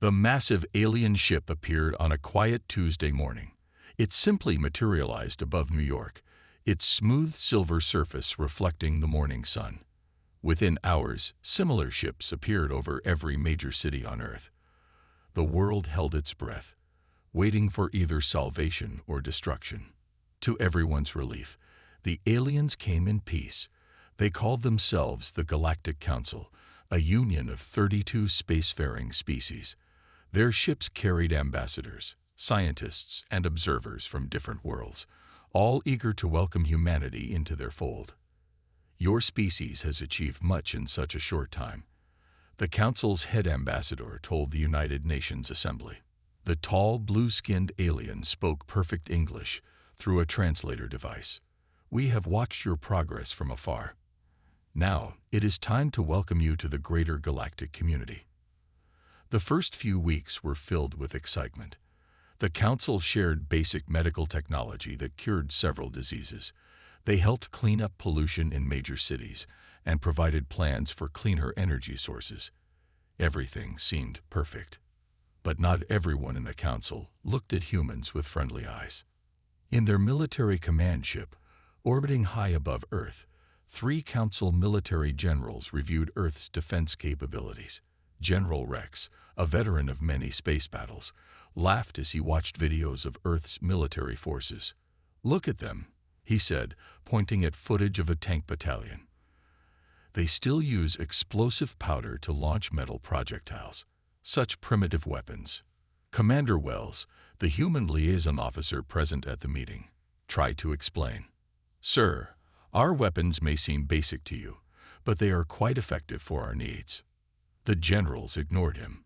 The massive alien ship appeared on a quiet Tuesday morning. It simply materialized above New York, its smooth silver surface reflecting the morning sun. Within hours, similar ships appeared over every major city on Earth. The world held its breath, waiting for either salvation or destruction. To everyone's relief, the aliens came in peace. They called themselves the Galactic Council, a union of 32 spacefaring species. Their ships carried ambassadors, scientists, and observers from different worlds, all eager to welcome humanity into their fold. Your species has achieved much in such a short time, the Council's head ambassador told the United Nations Assembly. The tall, blue-skinned alien spoke perfect English through a translator device. We have watched your progress from afar. Now, it is time to welcome you to the greater galactic community. The first few weeks were filled with excitement. The Council shared basic medical technology that cured several diseases. They helped clean up pollution in major cities and provided plans for cleaner energy sources. Everything seemed perfect. But not everyone in the Council looked at humans with friendly eyes. In their military command ship, orbiting high above Earth, 3 Council military generals reviewed Earth's defense capabilities. General Rex, a veteran of many space battles, laughed as he watched videos of Earth's military forces. "Look at them," he said, pointing at footage of a tank battalion. "They still use explosive powder to launch metal projectiles. Such primitive weapons." Commander Wells, the human liaison officer present at the meeting, tried to explain. "Sir, our weapons may seem basic to you, but they are quite effective for our needs." The generals ignored him.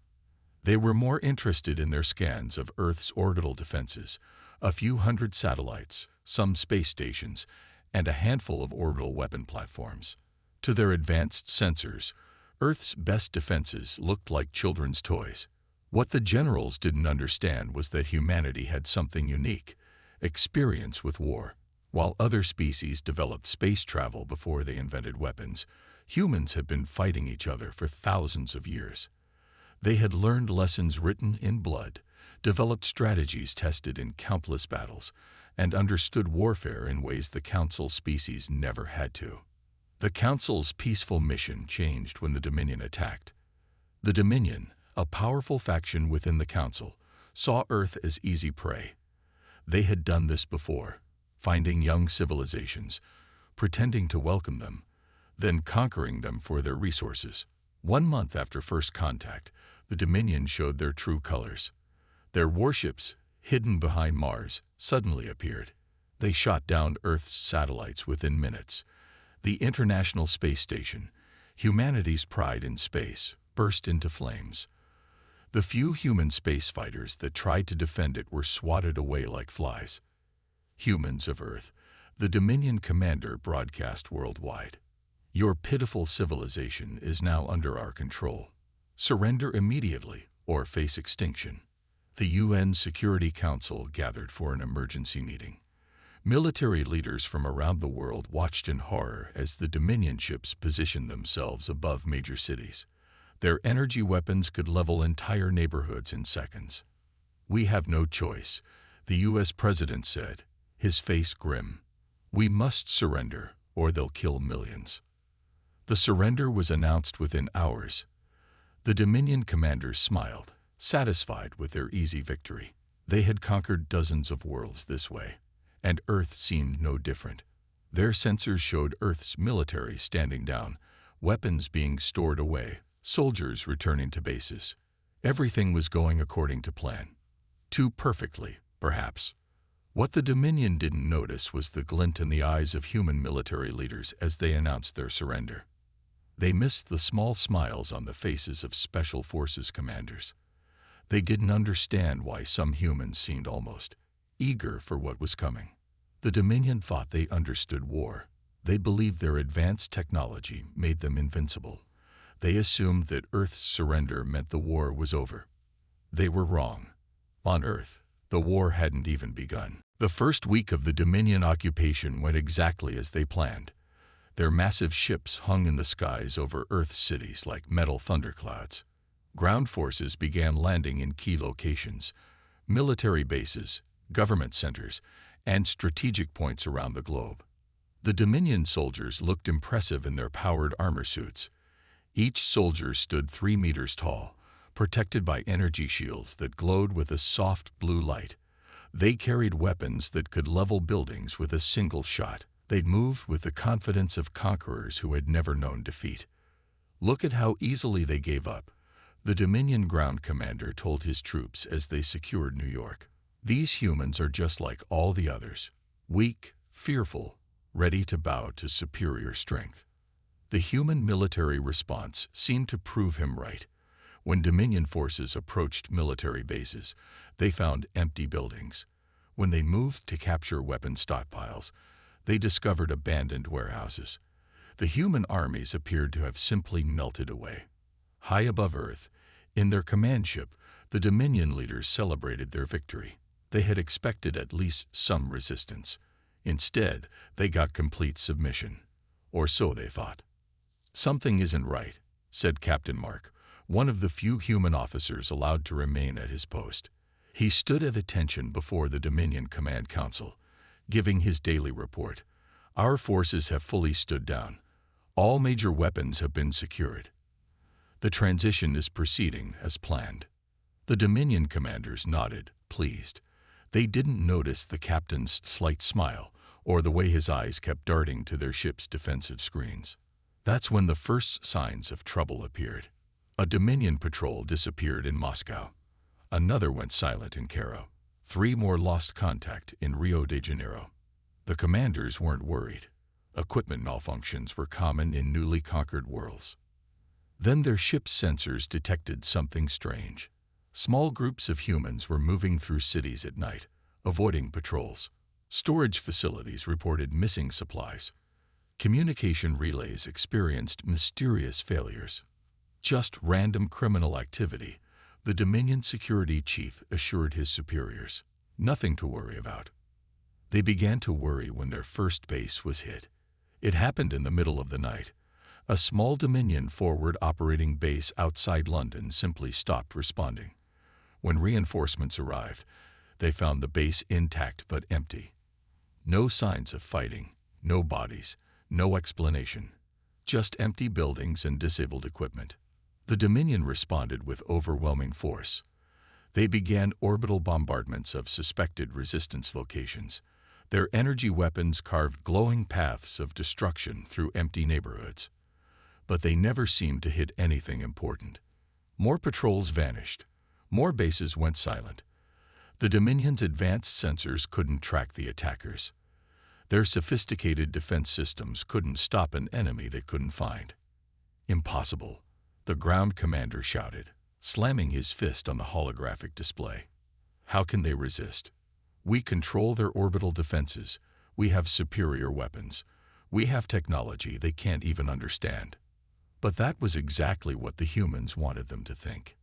They were more interested in their scans of Earth's orbital defenses, a few hundred satellites, some space stations, and a handful of orbital weapon platforms. To their advanced sensors, Earth's best defenses looked like children's toys. What the generals didn't understand was that humanity had something unique: experience with war. While other species developed space travel before they invented weapons, humans had been fighting each other for thousands of years. They had learned lessons written in blood, developed strategies tested in countless battles, and understood warfare in ways the Council species never had to. The Council's peaceful mission changed when the Dominion attacked. The Dominion, a powerful faction within the Council, saw Earth as easy prey. They had done this before, finding young civilizations, pretending to welcome them, then conquering them for their resources. 1 month after first contact, the Dominion showed their true colors. Their warships, hidden behind Mars, suddenly appeared. They shot down Earth's satellites within minutes. The International Space Station, humanity's pride in space, burst into flames. The few human space fighters that tried to defend it were swatted away like flies. "Humans of Earth," the Dominion commander broadcast worldwide. "Your pitiful civilization is now under our control. Surrender immediately or face extinction." The UN Security Council gathered for an emergency meeting. Military leaders from around the world watched in horror as the Dominion ships positioned themselves above major cities. Their energy weapons could level entire neighborhoods in seconds. "We have no choice," the U.S. president said, his face grim. "We must surrender, or they'll kill millions." The surrender was announced within hours. The Dominion commanders smiled, satisfied with their easy victory. They had conquered dozens of worlds this way, and Earth seemed no different. Their sensors showed Earth's military standing down, weapons being stored away, soldiers returning to bases. Everything was going according to plan. Too perfectly, perhaps. What the Dominion didn't notice was the glint in the eyes of human military leaders as they announced their surrender. They missed the small smiles on the faces of Special Forces commanders. They didn't understand why some humans seemed almost eager for what was coming. The Dominion thought they understood war. They believed their advanced technology made them invincible. They assumed that Earth's surrender meant the war was over. They were wrong. On Earth, the war hadn't even begun. The first week of the Dominion occupation went exactly as they planned. Their massive ships hung in the skies over Earth's cities like metal thunderclouds. Ground forces began landing in key locations, military bases, government centers, and strategic points around the globe. The Dominion soldiers looked impressive in their powered armor suits. Each soldier stood 3 meters tall, protected by energy shields that glowed with a soft blue light. They carried weapons that could level buildings with a single shot. They'd moved with the confidence of conquerors who had never known defeat. "Look at how easily they gave up," the Dominion ground commander told his troops as they secured New York. "These humans are just like all the others, weak, fearful, ready to bow to superior strength." The human military response seemed to prove him right. When Dominion forces approached military bases, they found empty buildings. When they moved to capture weapon stockpiles, they discovered abandoned warehouses. The human armies appeared to have simply melted away. High above Earth, in their command ship, the Dominion leaders celebrated their victory. They had expected at least some resistance. Instead, they got complete submission. Or so they thought. "Something isn't right," said Captain Mark, one of the few human officers allowed to remain at his post. He stood at attention before the Dominion Command Council, giving his daily report. "Our forces have fully stood down. All major weapons have been secured. The transition is proceeding as planned." The Dominion commanders nodded, pleased. They didn't notice the captain's slight smile or the way his eyes kept darting to their ship's defensive screens. That's when the first signs of trouble appeared. A Dominion patrol disappeared in Moscow. Another went silent in Cairo. 3 more lost contact in Rio de Janeiro. The commanders weren't worried. Equipment malfunctions were common in newly conquered worlds. Then their ship's sensors detected something strange. Small groups of humans were moving through cities at night, avoiding patrols. Storage facilities reported missing supplies. Communication relays experienced mysterious failures. "Just random criminal activity," the Dominion security chief assured his superiors. "Nothing to worry about." They began to worry when their first base was hit. It happened in the middle of the night. A small Dominion forward operating base outside London simply stopped responding. When reinforcements arrived, they found the base intact but empty. No signs of fighting, no bodies, no explanation. Just empty buildings and disabled equipment. The Dominion responded with overwhelming force. They began orbital bombardments of suspected resistance locations. Their energy weapons carved glowing paths of destruction through empty neighborhoods. But they never seemed to hit anything important. More patrols vanished. More bases went silent. The Dominion's advanced sensors couldn't track the attackers. Their sophisticated defense systems couldn't stop an enemy they couldn't find. "Impossible," the ground commander shouted, slamming his fist on the holographic display. "How can they resist? We control their orbital defenses. We have superior weapons. We have technology they can't even understand." But that was exactly what the humans wanted them to think.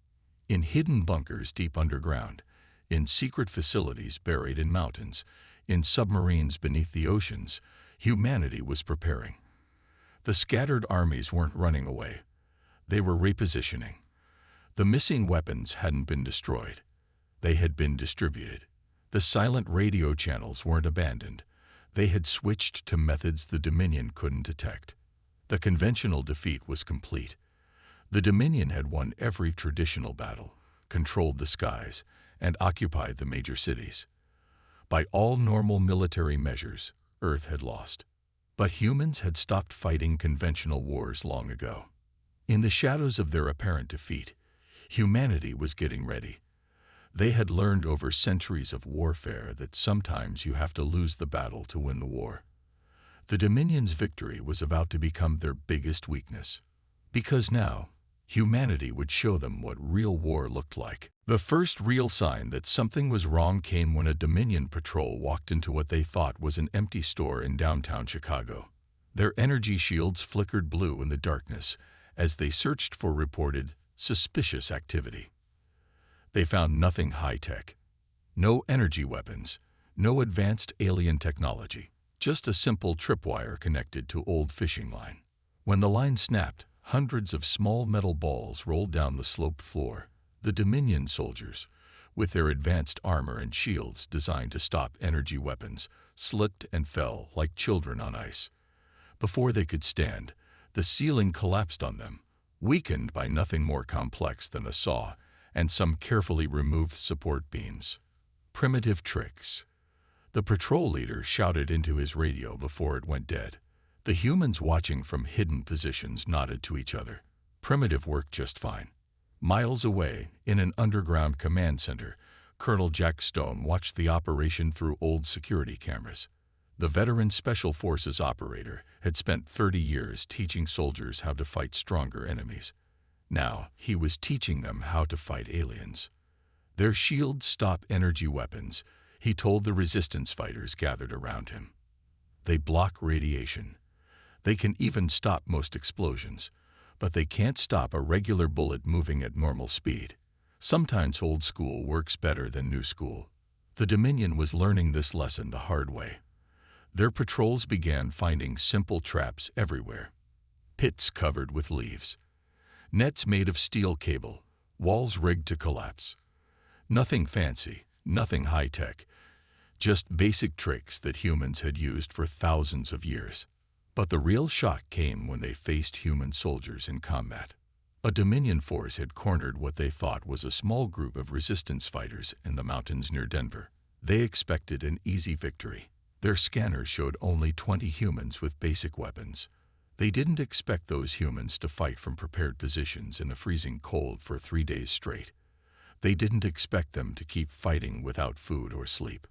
In hidden bunkers deep underground, in secret facilities buried in mountains, in submarines beneath the oceans, humanity was preparing. The scattered armies weren't running away. They were repositioning. The missing weapons hadn't been destroyed. They had been distributed. The silent radio channels weren't abandoned. They had switched to methods the Dominion couldn't detect. The conventional defeat was complete. The Dominion had won every traditional battle, controlled the skies, and occupied the major cities. By all normal military measures, Earth had lost. But humans had stopped fighting conventional wars long ago. In the shadows of their apparent defeat, humanity was getting ready. They had learned over centuries of warfare that sometimes you have to lose the battle to win the war. The Dominion's victory was about to become their biggest weakness. Because now, humanity would show them what real war looked like. The first real sign that something was wrong came when a Dominion patrol walked into what they thought was an empty store in downtown Chicago. Their energy shields flickered blue in the darkness as they searched for reported suspicious activity. They found nothing high-tech. No energy weapons, no advanced alien technology, just a simple tripwire connected to old fishing line. When the line snapped, Hundreds of small metal balls rolled down the sloped floor. The Dominion soldiers, with their advanced armor and shields designed to stop energy weapons, slipped and fell like children on ice. Before they could stand, the ceiling collapsed on them, weakened by nothing more complex than a saw and some carefully removed support beams. Primitive tricks. The patrol leader shouted into his radio before it went dead. The humans watching from hidden positions nodded to each other. Primitive worked just fine. Miles away, in an underground command center, Colonel Jack Stone watched the operation through old security cameras. The veteran Special Forces operator had spent 30 years teaching soldiers how to fight stronger enemies. Now, he was teaching them how to fight aliens. Their shields stop energy weapons, he told the resistance fighters gathered around him. They block radiation. They can even stop most explosions, but they can't stop a regular bullet moving at normal speed. Sometimes old school works better than new school. The Dominion was learning this lesson the hard way. Their patrols began finding simple traps everywhere. Pits covered with leaves. Nets made of steel cable, walls rigged to collapse. Nothing fancy, nothing high-tech, just basic tricks that humans had used for thousands of years. But the real shock came when they faced human soldiers in combat. A Dominion force had cornered what they thought was a small group of resistance fighters in the mountains near Denver. They expected an easy victory. Their scanners showed only 20 humans with basic weapons. They didn't expect those humans to fight from prepared positions in the freezing cold for 3 days straight. They didn't expect them to keep fighting without food or sleep.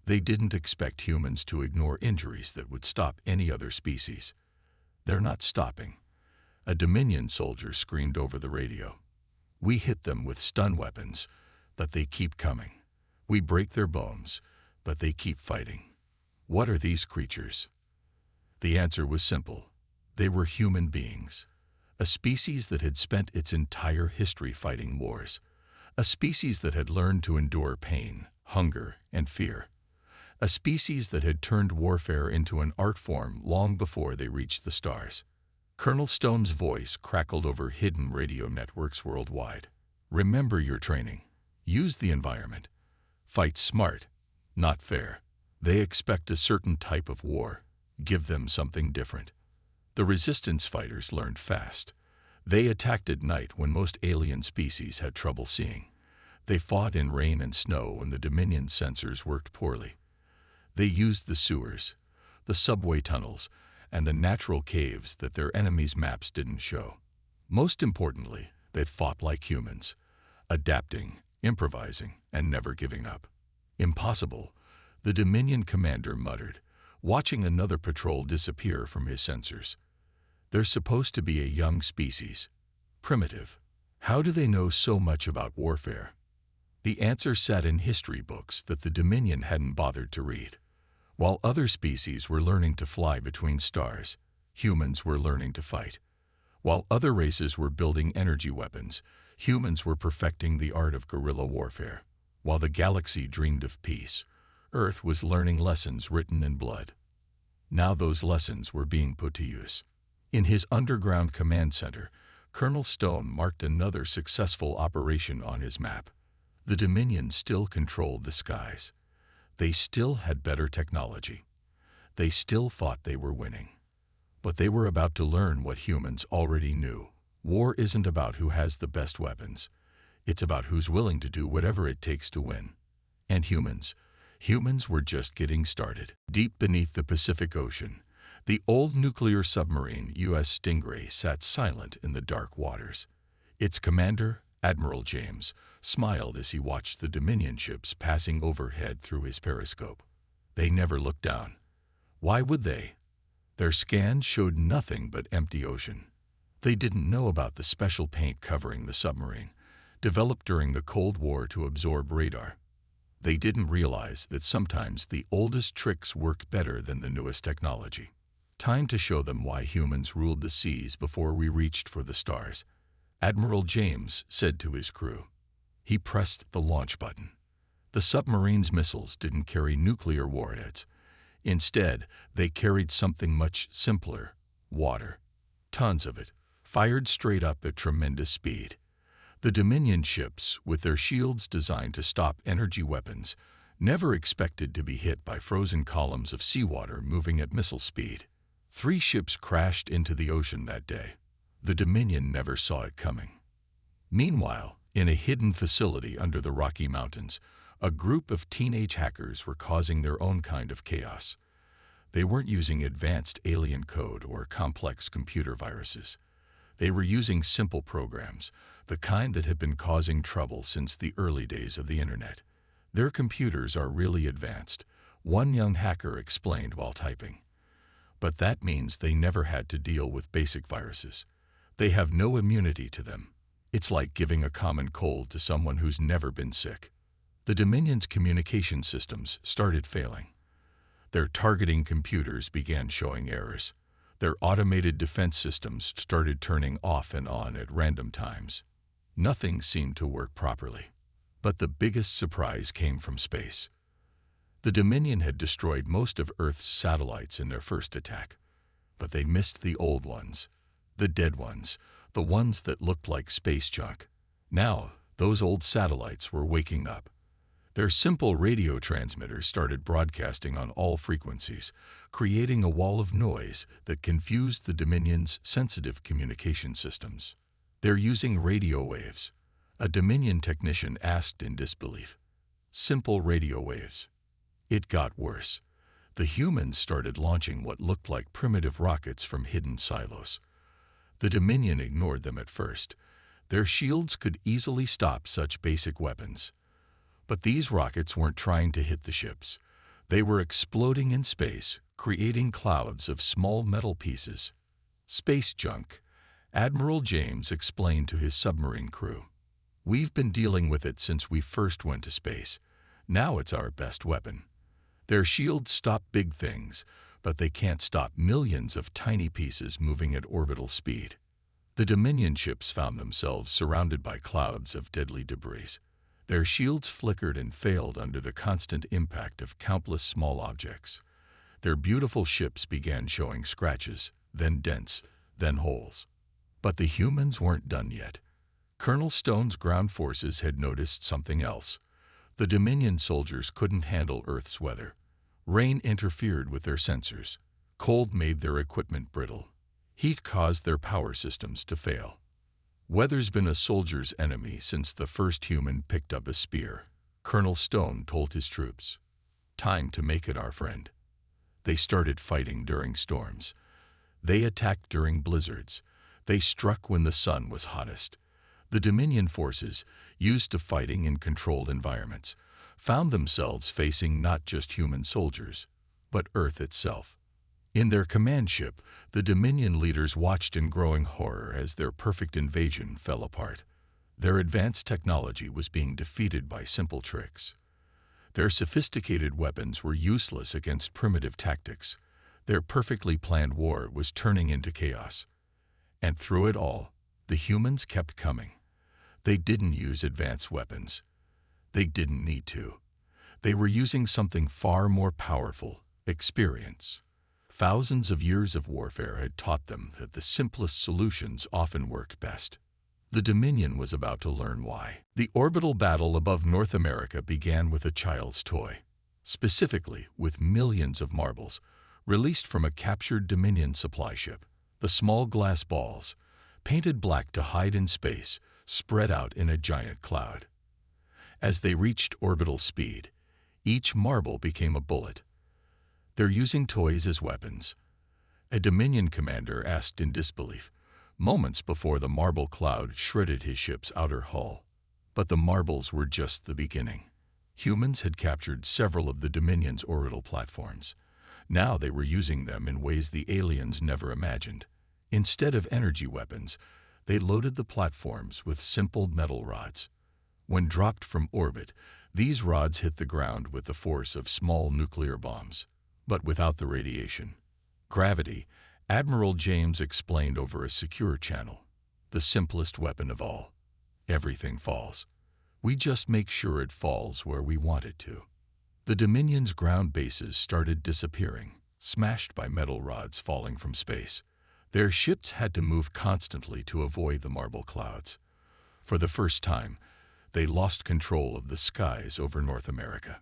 They didn't expect humans to ignore injuries that would stop any other species. They're not stopping. A Dominion soldier screamed over the radio. We hit them with stun weapons, but they keep coming. We break their bones, but they keep fighting. What are these creatures? The answer was simple. They were human beings. A species that had spent its entire history fighting wars. A species that had learned to endure pain, hunger, and fear. A species that had turned warfare into an art form long before they reached the stars. Colonel Stone's voice crackled over hidden radio networks worldwide. Remember your training. Use the environment. Fight smart, not fair. They expect a certain type of war. Give them something different. The resistance fighters learned fast. They attacked at night when most alien species had trouble seeing. They fought in rain and snow when the Dominion sensors worked poorly. They used the sewers, the subway tunnels, and the natural caves that their enemies' maps didn't show. Most importantly, they fought like humans, adapting, improvising, and never giving up. Impossible, the Dominion commander muttered, watching another patrol disappear from his sensors. They're supposed to be a young species, primitive. How do they know so much about warfare? The answer sat in history books that the Dominion hadn't bothered to read. While other species were learning to fly between stars, humans were learning to fight. While other races were building energy weapons, humans were perfecting the art of guerrilla warfare. While the galaxy dreamed of peace, Earth was learning lessons written in blood. Now those lessons were being put to use. In his underground command center, Colonel Stone marked another successful operation on his map. The Dominion still controlled the skies. They still had better technology. They still thought they were winning. But they were about to learn what humans already knew. War isn't about who has the best weapons. It's about who's willing to do whatever it takes to win. And humans were just getting started. Deep beneath the Pacific Ocean, the old nuclear submarine U.S. Stingray sat silent in the dark waters. Its commander, Admiral James, smiled as he watched the Dominion ships passing overhead through his periscope. They never looked down. Why would they? Their scans showed nothing but empty ocean. They didn't know about the special paint covering the submarine, developed during the Cold War to absorb radar. They didn't realize that sometimes the oldest tricks worked better than the newest technology. Time to show them why humans ruled the seas before we reached for the stars, Admiral James said to his crew. He pressed the launch button. The submarine's missiles didn't carry nuclear warheads. Instead, they carried something much simpler: water. Tons of it, fired straight up at tremendous speed. The Dominion ships, with their shields designed to stop energy weapons, never expected to be hit by frozen columns of seawater moving at missile speed. 3 ships crashed into the ocean that day. The Dominion never saw it coming. Meanwhile, in a hidden facility under the Rocky Mountains, a group of teenage hackers were causing their own kind of chaos. They weren't using advanced alien code or complex computer viruses. They were using simple programs, the kind that had been causing trouble since the early days of the internet. Their computers are really advanced, one young hacker explained while typing. But that means they never had to deal with basic viruses. They have no immunity to them. It's like giving a common cold to someone who's never been sick. The Dominion's communication systems started failing. Their targeting computers began showing errors. Their automated defense systems started turning off and on at random times. Nothing seemed to work properly. But the biggest surprise came from space. The Dominion had destroyed most of Earth's satellites in their first attack, but they missed the old ones, the dead ones, the ones that looked like space junk. Now, those old satellites were waking up. Their simple radio transmitters started broadcasting on all frequencies, creating a wall of noise that confused the Dominion's sensitive communication systems. They're using radio waves. A Dominion technician asked in disbelief. Simple radio waves. It got worse. The humans started launching what looked like primitive rockets from hidden silos. The Dominion ignored them at first. Their shields could easily stop such basic weapons. But these rockets weren't trying to hit the ships. They were exploding in space, creating clouds of small metal pieces. Space junk, Admiral James explained to his submarine crew. We've been dealing with it since we first went to space. Now it's our best weapon. Their shields stop big things, but they can't stop millions of tiny pieces moving at orbital speed. The Dominion ships found themselves surrounded by clouds of deadly debris. Their shields flickered and failed under the constant impact of countless small objects. Their beautiful ships began showing scratches, then dents, then holes. But the humans weren't done yet. Colonel Stone's ground forces had noticed something else. The Dominion soldiers couldn't handle Earth's weather. Rain interfered with their sensors. Cold made their equipment brittle. Heat caused their power systems to fail. Weather's been a soldier's enemy since the first human picked up a spear, Colonel Stone told his troops. Time to make it our friend. They started fighting during storms. They attacked during blizzards. They struck when the sun was hottest. The Dominion forces, used to fighting in controlled environments, found themselves facing not just human soldiers, but Earth itself. In their command ship, the Dominion leaders watched in growing horror as their perfect invasion fell apart. Their advanced technology was being defeated by simple tricks. Their sophisticated weapons were useless against primitive tactics. Their perfectly planned war was turning into chaos. And through it all, the humans kept coming. They didn't use advanced weapons. They didn't need to. They were using something far more powerful: experience. Thousands of years of warfare had taught them that the simplest solutions often worked best. The Dominion was about to learn why. The orbital battle above North America began with a child's toy, specifically with millions of marbles, released from a captured Dominion supply ship. The small glass balls, painted black to hide in space, spread out in a giant cloud. As they reached orbital speed, each marble became a bullet. They're using toys as weapons. A Dominion commander asked in disbelief, moments before the marble cloud shredded his ship's outer hull. But the marbles were just the beginning. Humans had captured several of the Dominion's orbital platforms. Now they were using them in ways the aliens never imagined. Instead of energy weapons, they loaded the platforms with simple metal rods. When dropped from orbit, these rods hit the ground with the force of small nuclear bombs, but without the radiation. Gravity, Admiral James explained over a secure channel. The simplest weapon of all. Everything falls. We just make sure it falls where we want it to. The Dominion's ground bases started disappearing, smashed by metal rods falling from space. Their ships had to move constantly to avoid the marble clouds. For the first time, they lost control of the skies over North America.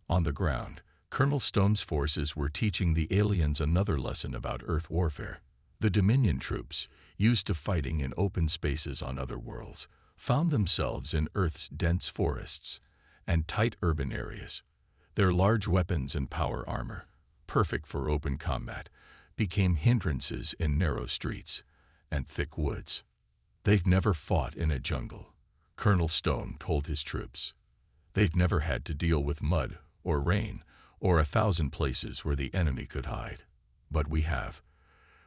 On the ground, Colonel Stone's forces were teaching the aliens another lesson about Earth warfare. The Dominion troops, used to fighting in open spaces on other worlds, found themselves in Earth's dense forests and tight urban areas. Their large weapons and power armor, perfect for open combat, became hindrances in narrow streets and thick woods. They'd never fought in a jungle, Colonel Stone told his troops. They'd never had to deal with mud or rain or 1,000 places where the enemy could hide. But we have.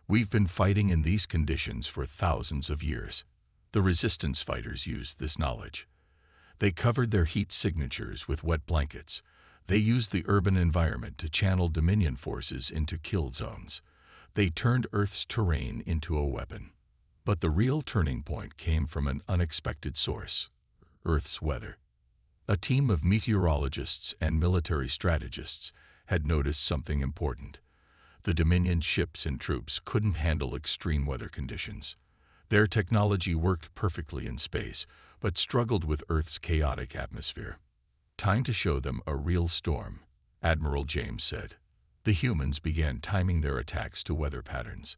We've been fighting in these conditions for thousands of years. The resistance fighters used this knowledge. They covered their heat signatures with wet blankets. They used the urban environment to channel Dominion forces into kill zones. They turned Earth's terrain into a weapon. But the real turning point came from an unexpected source: Earth's weather. A team of meteorologists and military strategists had noticed something important. The Dominion ships and troops couldn't handle extreme weather conditions. Their technology worked perfectly in space, but struggled with Earth's chaotic atmosphere. "Time to show them a real storm," Admiral James said. The humans began timing their attacks to weather patterns.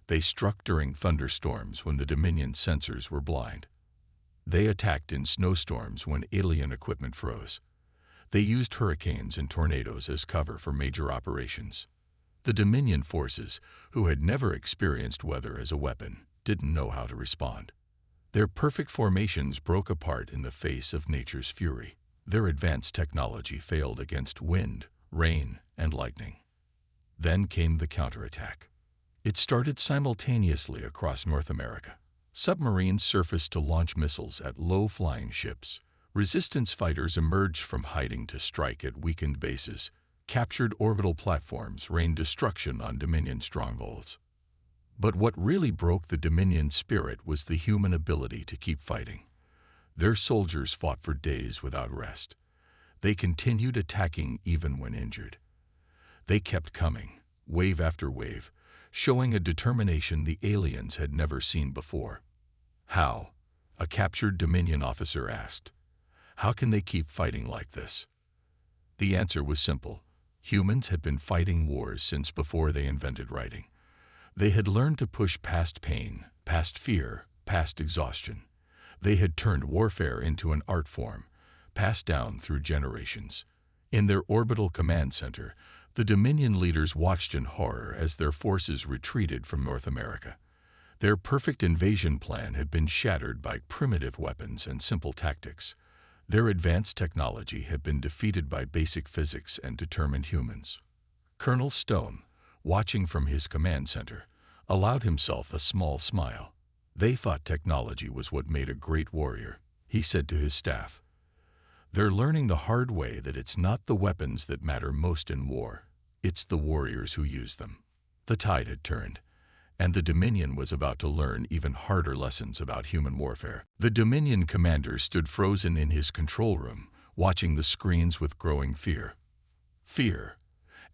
They struck during thunderstorms when the Dominion sensors were blind. They attacked in snowstorms when alien equipment froze. They used hurricanes and tornadoes as cover for major operations. The Dominion forces, who had never experienced weather as a weapon, didn't know how to respond. Their perfect formations broke apart in the face of nature's fury. Their advanced technology failed against wind, rain, and lightning. Then came the counterattack. It started simultaneously across North America. Submarines surfaced to launch missiles at low-flying ships. Resistance fighters emerged from hiding to strike at weakened bases. Captured orbital platforms rained destruction on Dominion strongholds. But what really broke the Dominion spirit was the human ability to keep fighting. Their soldiers fought for days without rest. They continued attacking even when injured. They kept coming, wave after wave, showing a determination the aliens had never seen before. "How?" a captured Dominion officer asked. "How can they keep fighting like this?" The answer was simple. Humans had been fighting wars since before they invented writing. They had learned to push past pain, past fear, past exhaustion. They had turned warfare into an art form, passed down through generations. In their orbital command center, the Dominion leaders watched in horror as their forces retreated from North America. Their perfect invasion plan had been shattered by primitive weapons and simple tactics. Their advanced technology had been defeated by basic physics and determined humans. Colonel Stone, watching from his command center, allowed himself a small smile. They thought technology was what made a great warrior, he said to his staff. They're learning the hard way that it's not the weapons that matter most in war. It's the warriors who use them. The tide had turned, and the Dominion was about to learn even harder lessons about human warfare. The Dominion commander stood frozen in his control room, watching the screens with growing fear. Fear,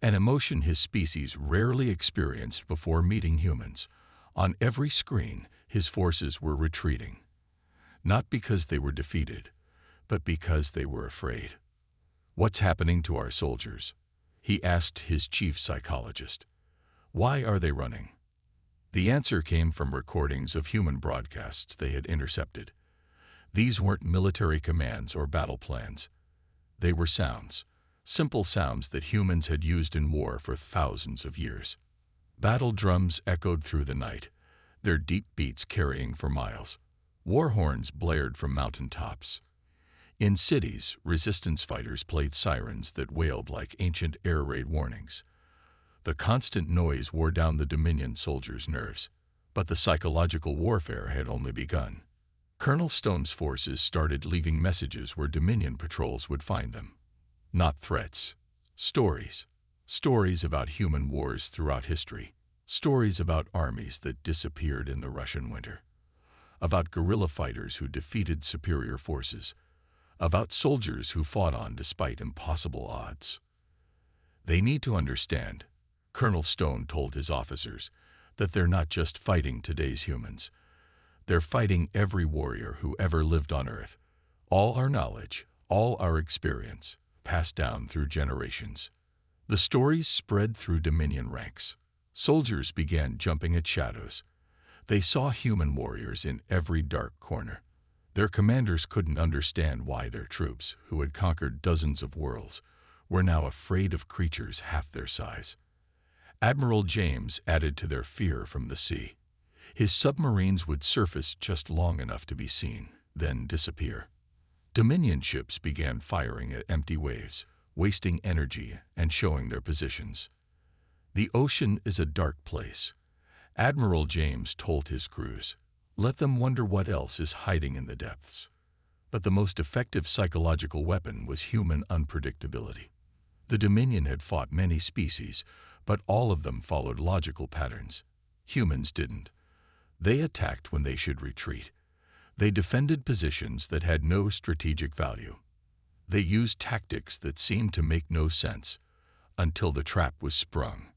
an emotion his species rarely experienced before meeting humans. On every screen, his forces were retreating. Not because they were defeated, but because they were afraid. "What's happening to our soldiers?" he asked his chief psychologist. "Why are they running?" The answer came from recordings of human broadcasts they had intercepted. These weren't military commands or battle plans. They were sounds, simple sounds that humans had used in war for thousands of years. Battle drums echoed through the night, their deep beats carrying for miles. War horns blared from mountain tops. In cities, resistance fighters played sirens that wailed like ancient air raid warnings. The constant noise wore down the Dominion soldiers' nerves, but the psychological warfare had only begun. Colonel Stone's forces started leaving messages where Dominion patrols would find them. Not threats, stories. Stories about human wars throughout history. Stories about armies that disappeared in the Russian winter. About guerrilla fighters who defeated superior forces. About soldiers who fought on despite impossible odds. "They need to understand," Colonel Stone told his officers, that they're not just fighting today's humans. They're fighting every warrior who ever lived on Earth. All our knowledge, all our experience, passed down through generations. The stories spread through Dominion ranks. Soldiers began jumping at shadows. They saw human warriors in every dark corner. Their commanders couldn't understand why their troops, who had conquered dozens of worlds, were now afraid of creatures half their size. Admiral James added to their fear from the sea. His submarines would surface just long enough to be seen, then disappear. Dominion ships began firing at empty waves, wasting energy and showing their positions. The ocean is a dark place. Admiral James told his crews, "Let them wonder what else is hiding in the depths." But the most effective psychological weapon was human unpredictability. The Dominion had fought many species, but all of them followed logical patterns. Humans didn't. They attacked when they should retreat. They defended positions that had no strategic value. They used tactics that seemed to make no sense, until the trap was sprung.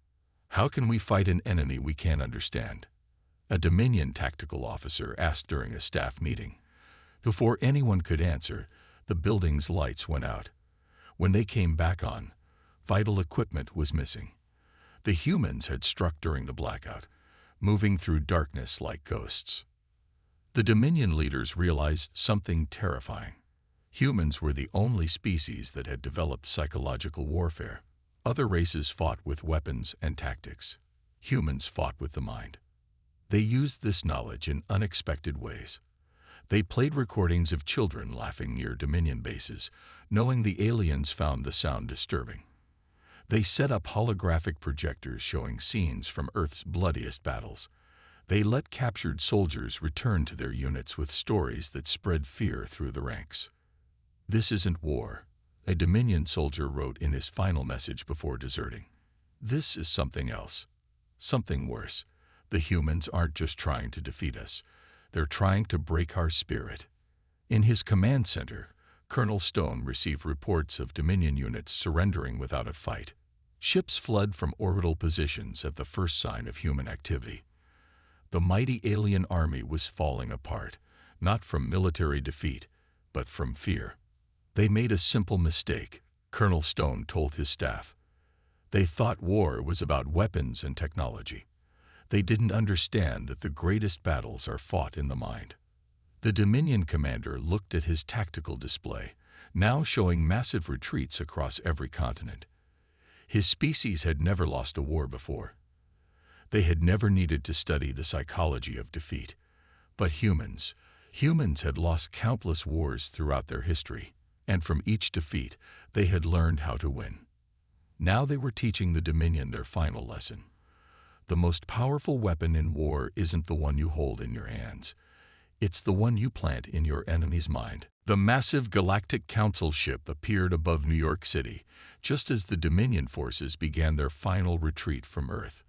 How can we fight an enemy we can't understand? A Dominion tactical officer asked during a staff meeting. Before anyone could answer, the building's lights went out. When they came back on, vital equipment was missing. The humans had struck during the blackout, moving through darkness like ghosts. The Dominion leaders realized something terrifying. Humans were the only species that had developed psychological warfare. Other races fought with weapons and tactics. Humans fought with the mind. They used this knowledge in unexpected ways. They played recordings of children laughing near Dominion bases, knowing the aliens found the sound disturbing. They set up holographic projectors showing scenes from Earth's bloodiest battles. They let captured soldiers return to their units with stories that spread fear through the ranks. "This isn't war," a Dominion soldier wrote in his final message before deserting. "This is something else, something worse. The humans aren't just trying to defeat us. They're trying to break our spirit." In his command center, Colonel Stone received reports of Dominion units surrendering without a fight. Ships fled from orbital positions at the first sign of human activity. The mighty alien army was falling apart, not from military defeat, but from fear. "They made a simple mistake," Colonel Stone told his staff. "They thought war was about weapons and technology. They didn't understand that the greatest battles are fought in the mind." The Dominion commander looked at his tactical display, now showing massive retreats across every continent. His species had never lost a war before. They had never needed to study the psychology of defeat. But humans had lost countless wars throughout their history, and from each defeat, they had learned how to win. Now they were teaching the Dominion their final lesson. The most powerful weapon in war isn't the one you hold in your hands. It's the one you plant in your enemy's mind. The massive Galactic Council ship appeared above New York City, just as the Dominion forces began their final retreat from Earth.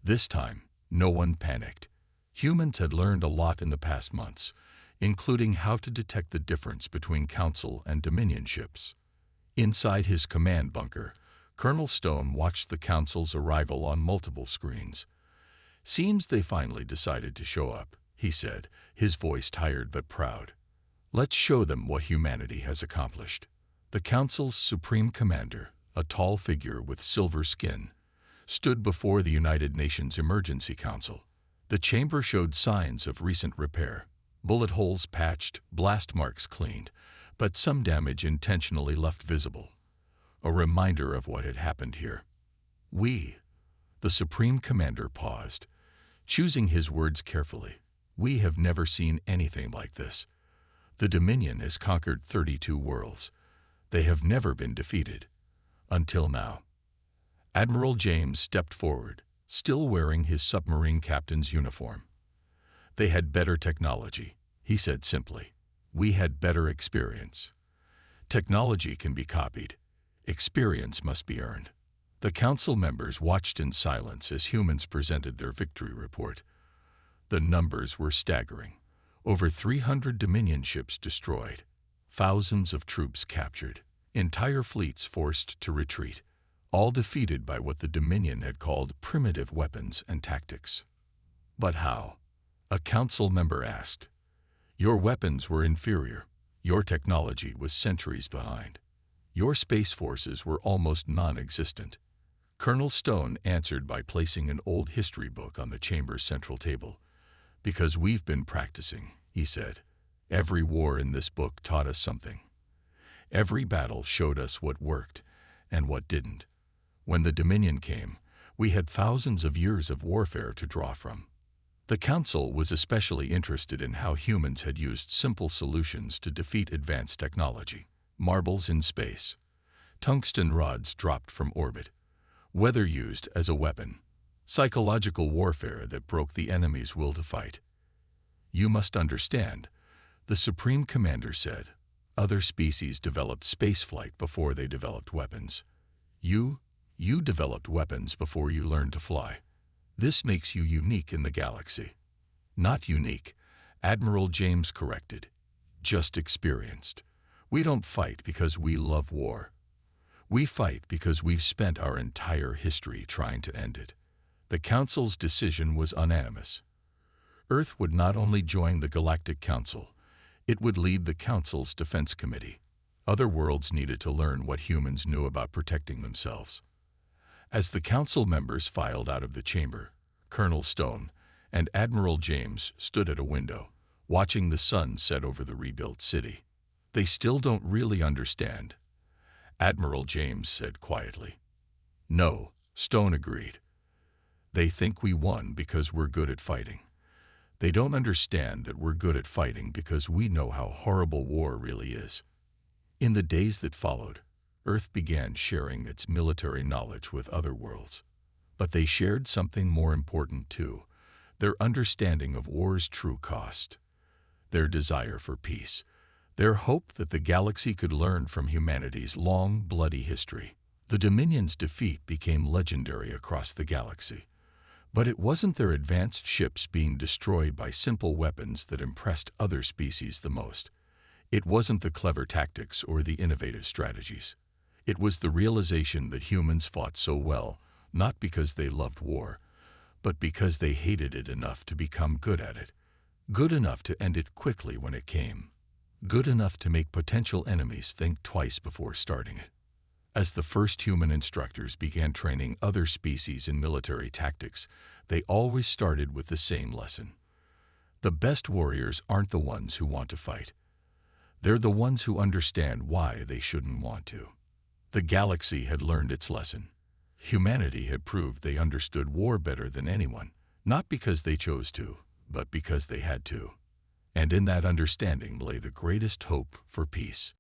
This time, no one panicked. Humans had learned a lot in the past months, including how to detect the difference between Council and Dominion ships. Inside his command bunker, Colonel Stone watched the Council's arrival on multiple screens. "Seems they finally decided to show up," he said, his voice tired but proud. "Let's show them what humanity has accomplished." The Council's supreme commander, a tall figure with silver skin, stood before the United Nations Emergency Council. The chamber showed signs of recent repair. Bullet holes patched, blast marks cleaned, but some damage intentionally left visible. A reminder of what had happened here. The Supreme Commander paused, choosing his words carefully. "We have never seen anything like this. The Dominion has conquered 32 worlds. They have never been defeated. Until now." Admiral James stepped forward, still wearing his submarine captain's uniform. "They had better technology," he said simply. "We had better experience. Technology can be copied. Experience must be earned." The council members watched in silence as humans presented their victory report. The numbers were staggering. Over 300 Dominion ships destroyed, thousands of troops captured, entire fleets forced to retreat, all defeated by what the Dominion had called primitive weapons and tactics. But how? A council member asked. Your weapons were inferior. Your technology was centuries behind. Your space forces were almost non-existent. Colonel Stone answered by placing an old history book on the chamber's central table. Because we've been practicing, he said. Every war in this book taught us something. Every battle showed us what worked and what didn't. When the Dominion came, we had thousands of years of warfare to draw from. The Council was especially interested in how humans had used simple solutions to defeat advanced technology. Marbles in space, tungsten rods dropped from orbit, weather used as a weapon, psychological warfare that broke the enemy's will to fight. You must understand, the Supreme Commander said, other species developed spaceflight before they developed weapons. You developed weapons before you learned to fly. This makes you unique in the galaxy. Not unique, Admiral James corrected. Just experienced. We don't fight because we love war. We fight because we've spent our entire history trying to end it. The Council's decision was unanimous. Earth would not only join the Galactic Council, it would lead the Council's Defense Committee. Other worlds needed to learn what humans knew about protecting themselves. As the Council members filed out of the chamber, Colonel Stone and Admiral James stood at a window, watching the sun set over the rebuilt city. They still don't really understand, Admiral James said quietly. No, Stone agreed. They think we won because we're good at fighting. They don't understand that we're good at fighting because we know how horrible war really is. In the days that followed, Earth began sharing its military knowledge with other worlds. But they shared something more important too, their understanding of war's true cost, their desire for peace, their hope that the galaxy could learn from humanity's long, bloody history. The Dominion's defeat became legendary across the galaxy. But it wasn't their advanced ships being destroyed by simple weapons that impressed other species the most. It wasn't the clever tactics or the innovative strategies. It was the realization that humans fought so well, not because they loved war, but because they hated it enough to become good at it. Good enough to end it quickly when it came. Good enough to make potential enemies think twice before starting it. As the first human instructors began training other species in military tactics, they always started with the same lesson. The best warriors aren't the ones who want to fight. They're the ones who understand why they shouldn't want to. The galaxy had learned its lesson. Humanity had proved they understood war better than anyone, not because they chose to, but because they had to. And in that understanding lay the greatest hope for peace.